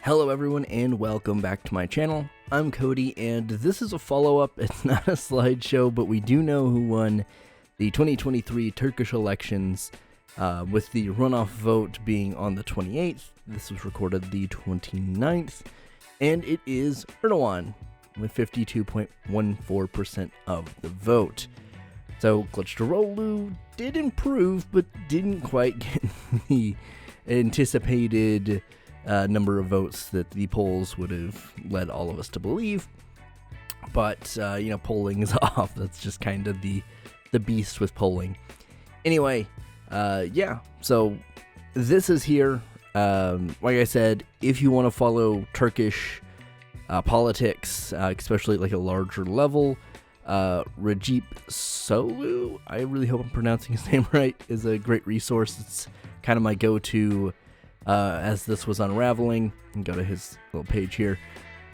Hello everyone and welcome back to my channel. I'm Cody and this is a follow-up. It's not a slideshow, but we do know who won the 2023 Turkish elections, with the runoff vote being on the 28th. This was recorded the 29th, and it is Erdogan with 52.14% of the vote. So Kılıçdaroğlu did improve, but didn't quite get the anticipated number of votes that the polls would have led all of us to believe. But, polling is off. That's just kind of the beast with polling. Anyway, so this is here. Like I said, if you want to follow Turkish politics, especially like a larger level, Recep Solu, I really hope I'm pronouncing his name right, is a great resource. It's kind of my go-to as this was unraveling. You can go to his little page here.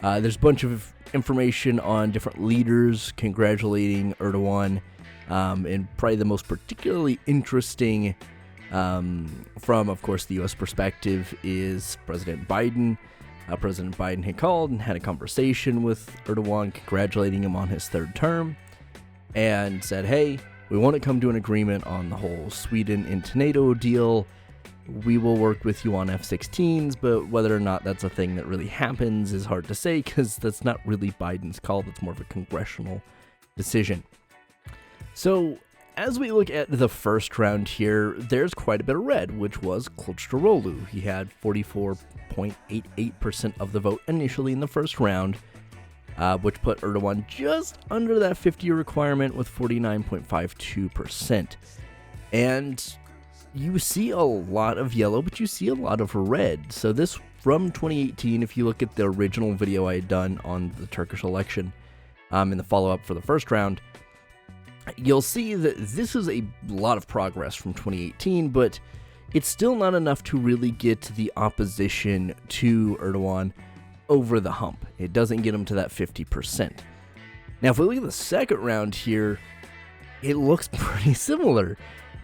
There's a bunch of information on different leaders congratulating Erdogan, and probably the most particularly interesting from, of course, the U.S. perspective is President Biden. President Biden had called and had a conversation with Erdogan, congratulating him on his third term, and said, hey, we want to come to an agreement on the whole Sweden into NATO deal. We will work with you on F-16s, but whether or not that's a thing that really happens is hard to say, because that's not really Biden's call. That's more of a congressional decision. So as we look at the first round here, there's quite a bit of red, which was Kılıçdaroğlu. He had 44.88% of the vote initially in the first round, which put Erdogan just under that 50 requirement with 49.52%. And you see a lot of yellow, but you see a lot of red. So this from 2018, if you look at the original video I had done on the Turkish election, in the follow-up for the first round, you'll see that this is a lot of progress from 2018, but it's still not enough to really get the opposition to Erdogan over the hump. It doesn't get him to that 50%. Now, if we look at the second round here, it looks pretty similar.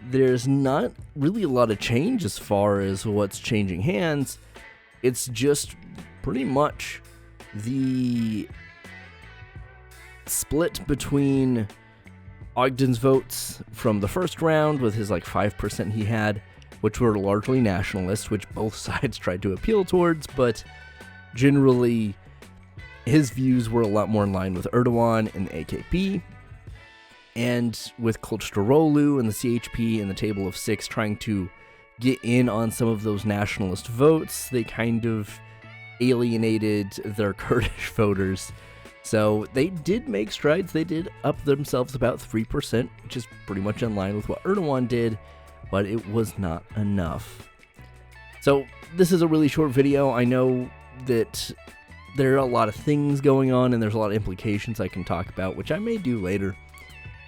There's not really a lot of change as far as what's changing hands. It's just pretty much the split between Ogden's votes from the first round with his 5% he had, which were largely nationalists, which both sides tried to appeal towards, but generally his views were a lot more in line with Erdogan and the AKP. And with Kılıçdaroğlu and the CHP and the table of six trying to get in on some of those nationalist votes, they kind of alienated their Kurdish voters. So they did make strides. They did up themselves about 3%, which is pretty much in line with what Erdogan did, but it was not enough. So this is a really short video. I know that there are a lot of things going on and there's a lot of implications I can talk about, which I may do later.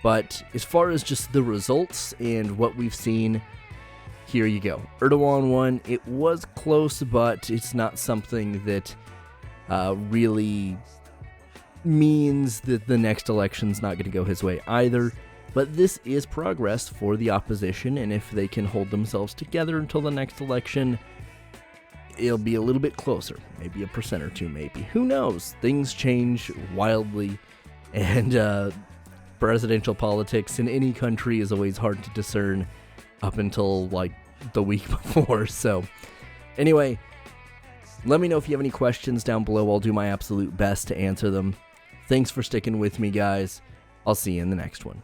But as far as just the results and what we've seen, here you go. Erdogan won. It was close, but it's not something that really means that the next election's not going to go his way either. But this is progress for the opposition, and if they can hold themselves together until the next election, it'll be a little bit closer. Maybe a % or two, maybe. Who knows? Things change wildly, and presidential politics in any country is always hard to discern up until the week before. So anyway, let me know if you have any questions down below. I'll do my absolute best to answer them. Thanks for sticking with me, guys. I'll see you in the next one.